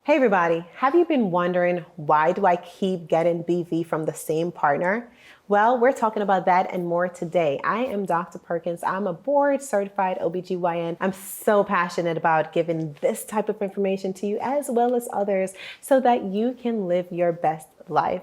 Hey everybody, have you been wondering why do I keep getting BV from the same partner? Well, we're talking about that and more today. I am Dr. Perkins. I'm a board certified OBGYN. I'm so passionate about giving this type of information to you as well as others so that you can live your best life.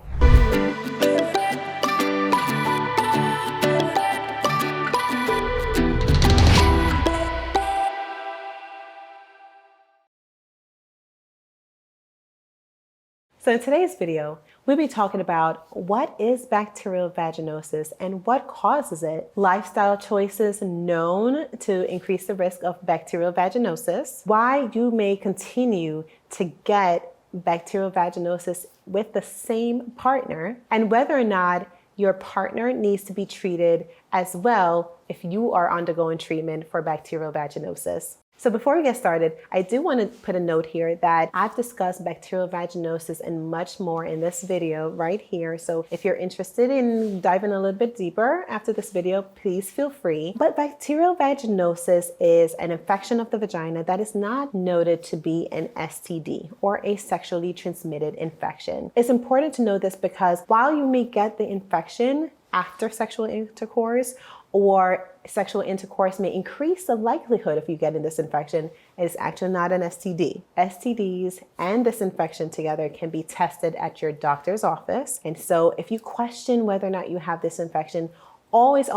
So in today's video, we'll be talking about what is bacterial vaginosis and what causes it, lifestyle choices known to increase the risk of bacterial vaginosis, why you may continue to get bacterial vaginosis with the same partner, and whether or not your partner needs to be treated as well if you are undergoing treatment for bacterial vaginosis. So before we get started, I do want to put a note here that I've discussed bacterial vaginosis and much more in this video right here. So if you're interested in diving a little bit deeper after this video, please feel free. But bacterial vaginosis is an infection of the vagina that is not noted to be an STD or a sexually transmitted infection. It's important to know this because while you may get the infection after sexual intercourse, or sexual intercourse may increase the likelihood of you getting this infection, it is actually not an STD. STDs and this infection together can be tested at your doctor's office. And so if you question whether or not you have this infection, always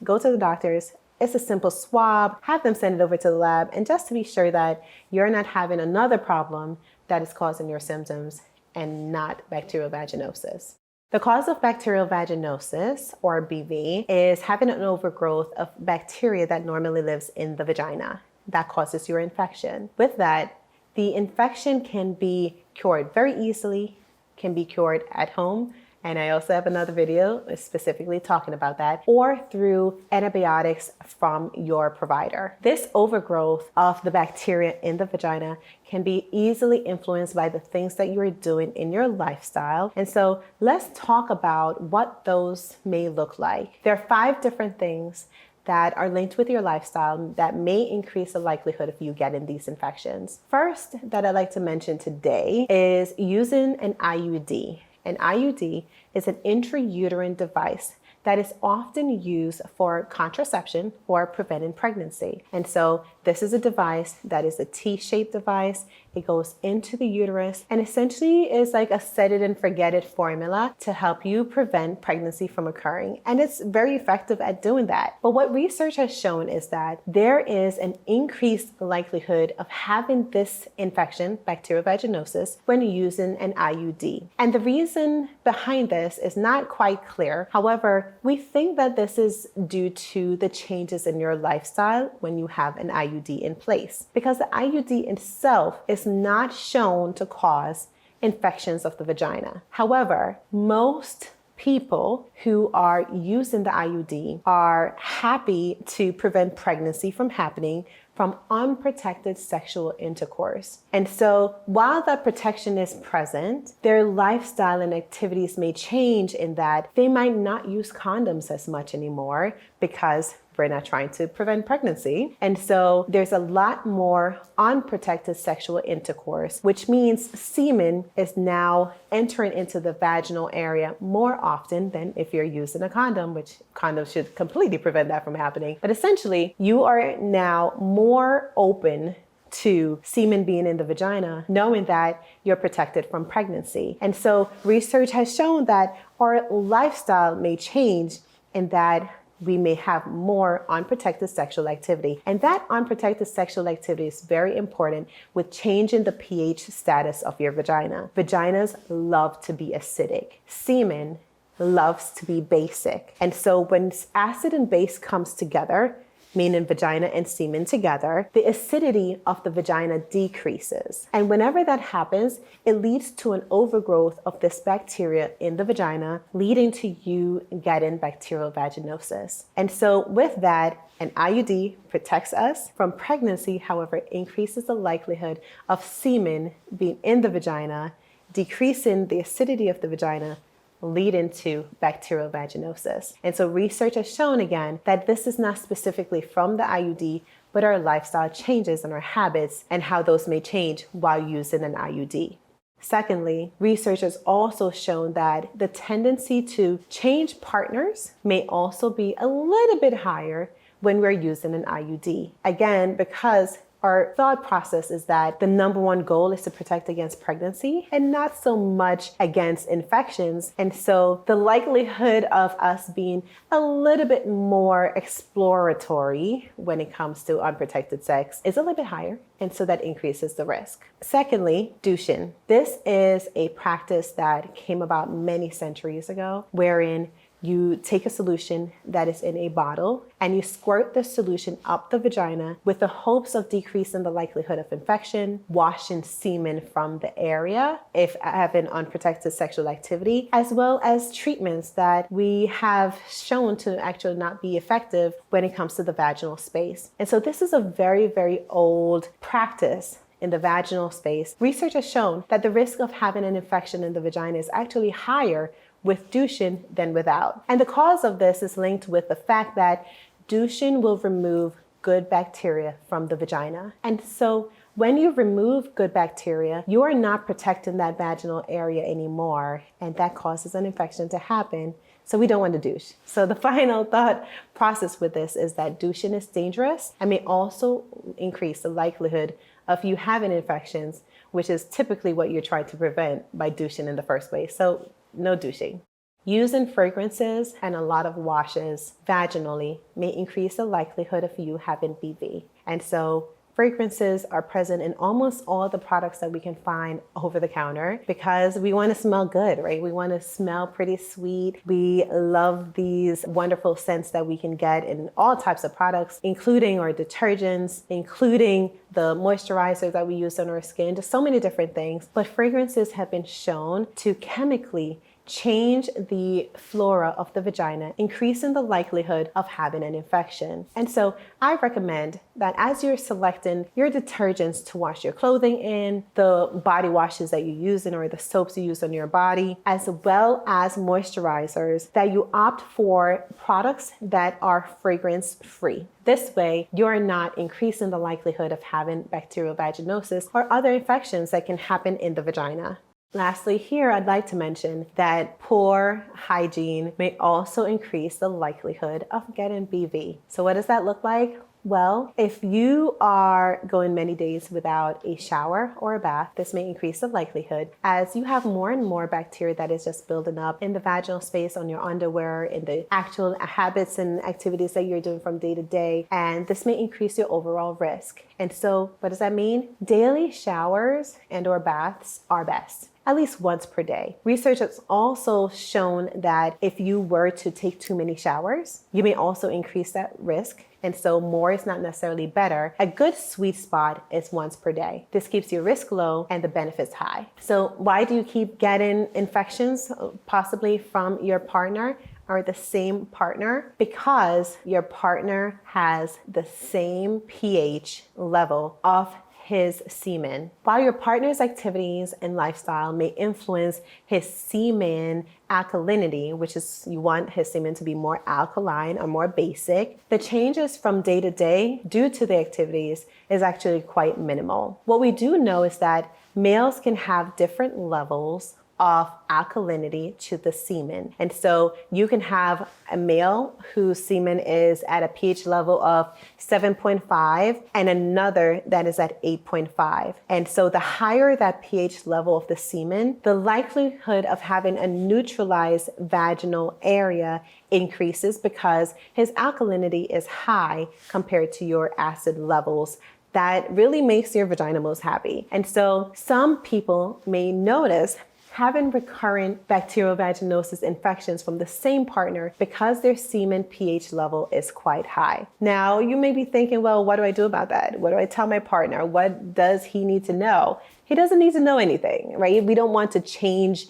go to the doctors. It's a simple swab, have them send it over to the lab, and just to be sure that you're not having another problem that is causing your symptoms and not bacterial vaginosis. The cause of bacterial vaginosis, or BV, is having an overgrowth of bacteria that normally lives in the vagina. That causes your infection. With that, the infection can be cured very easily, can be cured at home, and I also have another video specifically talking about that, or through antibiotics from your provider. This overgrowth of the bacteria in the vagina can be easily influenced by the things that you're doing in your lifestyle. And so let's talk about what those may look like. There are 5 different things that are linked with your lifestyle that may increase the likelihood of you getting these infections. First, that I'd like to mention today is using an IUD. An IUD is an intrauterine device that is often used for contraception or preventing pregnancy. And so this is a device that is a T-shaped device. It goes into the uterus and essentially is like a set it and forget it formula to help you prevent pregnancy from occurring. And it's very effective at doing that. But what research has shown is that there is an increased likelihood of having this infection, bacterial vaginosis, when using an IUD. And the reason behind this is not quite clear. However, we think that this is due to the changes in your lifestyle when you have an IUD in place, because the IUD itself is not shown to cause infections of the vagina. However, most people who are using the IUD are happy to prevent pregnancy from happening from unprotected sexual intercourse. And so while that protection is present, their lifestyle and activities may change in that they might not use condoms as much anymore because we're not trying to prevent pregnancy. And so there's a lot more unprotected sexual intercourse, which means semen is now entering into the vaginal area more often than if you're using a condom, which condoms should completely prevent that from happening. But essentially, you are now more open to semen being in the vagina, knowing that you're protected from pregnancy. And so research has shown that our lifestyle may change in that we may have more unprotected sexual activity. And that unprotected sexual activity is very important with changing the pH status of your vagina. Vaginas love to be acidic. Semen loves to be basic. And so when acid and base comes together, meaning vagina and semen together, the acidity of the vagina decreases. And whenever that happens, it leads to an overgrowth of this bacteria in the vagina, leading to you getting bacterial vaginosis. And so with that, an IUD protects us from pregnancy, however, it increases the likelihood of semen being in the vagina, decreasing the acidity of the vagina, lead into bacterial vaginosis. And so research has shown again that this is not specifically from the IUD, but our lifestyle changes and our habits and how those may change while using an IUD. Secondly, research has also shown that the tendency to change partners may also be a little bit higher when we're using an IUD. Again, because our thought process is that the number one goal is to protect against pregnancy and not so much against infections. And so the likelihood of us being a little bit more exploratory when it comes to unprotected sex is a little bit higher. And so that increases the risk. Secondly, douching. This is a practice that came about many centuries ago, wherein you take a solution that is in a bottle and you squirt the solution up the vagina with the hopes of decreasing the likelihood of infection, washing semen from the area if having unprotected sexual activity, as well as treatments that we have shown to actually not be effective when it comes to the vaginal space. And so this is a very, very old practice in the vaginal space. Research has shown that the risk of having an infection in the vagina is actually higher with douching than without. And the cause of this is linked with the fact that douching will remove good bacteria from the vagina. And so when you remove good bacteria, you are not protecting that vaginal area anymore, and that causes an infection to happen. So we don't want to douche. So the final thought process with this is that douching is dangerous and may also increase the likelihood of you having infections, which is typically what you're trying to prevent by douching in the first place. So no douching. Using fragrances and a lot of washes vaginally may increase the likelihood of you having BV. And so fragrances are present in almost all the products that we can find over the counter because we want to smell good, right? We want to smell pretty sweet. We love these wonderful scents that we can get in all types of products, including our detergents, including the moisturizer that we use on our skin, just so many different things. But fragrances have been shown to chemically change the flora of the vagina, increasing the likelihood of having an infection. And so I recommend that as you're selecting your detergents to wash your clothing in, the body washes that you use in, or the soaps you use on your body, as well as moisturizers, that you opt for products that are fragrance free. This way, you're not increasing the likelihood of having bacterial vaginosis or other infections that can happen in the vagina. Lastly, here I'd like to mention that poor hygiene may also increase the likelihood of getting BV. So what does that look like? Well, if you are going many days without a shower or a bath, this may increase the likelihood as you have more and more bacteria that is just building up in the vaginal space, on your underwear, in the actual habits and activities that you're doing from day to day. And this may increase your overall risk. And so what does that mean? Daily showers and or baths are best. At least once per day. Research has also shown that if you were to take too many showers, you may also increase that risk. And so more is not necessarily better. A good sweet spot is once per day. This keeps your risk low and the benefits high. So why do you keep getting infections, possibly from your partner or the same partner? Because your partner has the same pH level of his semen. While your partner's activities and lifestyle may influence his semen alkalinity, which is you want his semen to be more alkaline or more basic, the changes from day to day due to the activities is actually quite minimal. What we do know is that males can have different levels of alkalinity to the semen. And so you can have a male whose semen is at a pH level of 7.5 and another that is at 8.5. And so the higher that pH level of the semen, the likelihood of having a neutralized vaginal area increases because his alkalinity is high compared to your acid levels. That really makes your vagina most happy. And so some people may notice having recurrent bacterial vaginosis infections from the same partner because their semen pH level is quite high. Now, you may be thinking, well, what do I do about that? What do I tell my partner? What does he need to know? He doesn't need to know anything, right? We don't want to change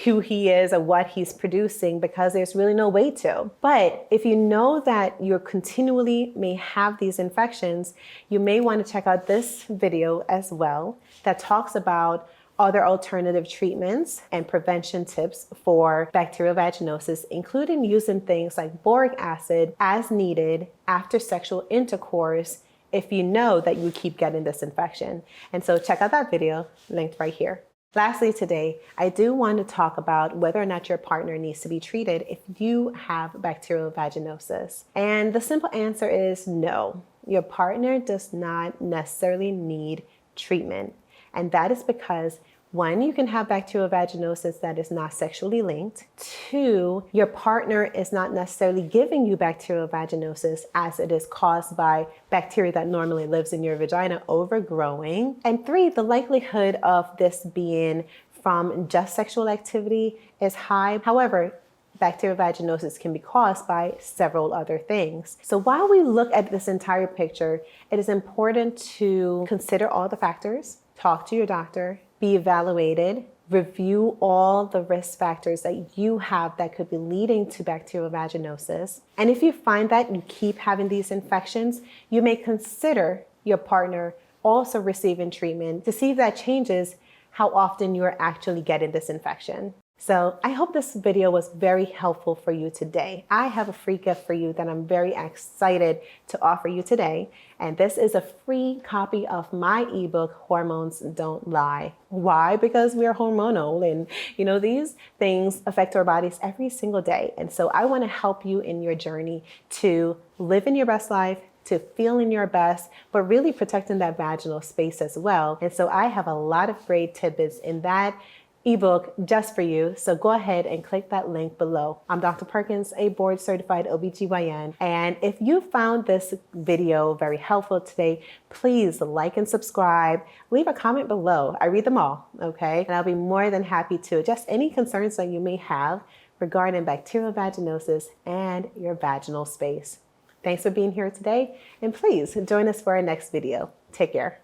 who he is or what he's producing because there's really no way to. But if you know that you continually may have these infections, you may want to check out this video as well that talks about other alternative treatments and prevention tips for bacterial vaginosis, including using things like boric acid as needed after sexual intercourse if you know that you keep getting this infection. And so check out that video linked right here. Lastly today, I do want to talk about whether or not your partner needs to be treated if you have bacterial vaginosis. And the simple answer is no. Your partner does not necessarily need treatment. And that is because 1, you can have bacterial vaginosis that is not sexually linked. 2, your partner is not necessarily giving you bacterial vaginosis as it is caused by bacteria that normally lives in your vagina overgrowing. And 3, the likelihood of this being from just sexual activity is high. However, bacterial vaginosis can be caused by several other things. So while we look at this entire picture, it is important to consider all the factors, talk to your doctor, be evaluated, review all the risk factors that you have that could be leading to bacterial vaginosis. And if you find that you keep having these infections, you may consider your partner also receiving treatment to see if that changes how often you're actually getting this infection. So I hope this video was very helpful for you today. I have a free gift for you that I'm very excited to offer you today. And this is a free copy of my ebook, Hormones Don't Lie. Why? Because we are hormonal and these things affect our bodies every single day. And so I want to help you in your journey to live in your best life, to feeling your best, but really protecting that vaginal space as well. And so I have a lot of great tidbits in that ebook just for you. So go ahead and click that link below. I'm Dr. Perkins, a board certified OBGYN. And if you found this video very helpful today, please like and subscribe. Leave a comment below. I read them all, okay? And I'll be more than happy to address any concerns that you may have regarding bacterial vaginosis and your vaginal space. Thanks for being here today. And please join us for our next video. Take care.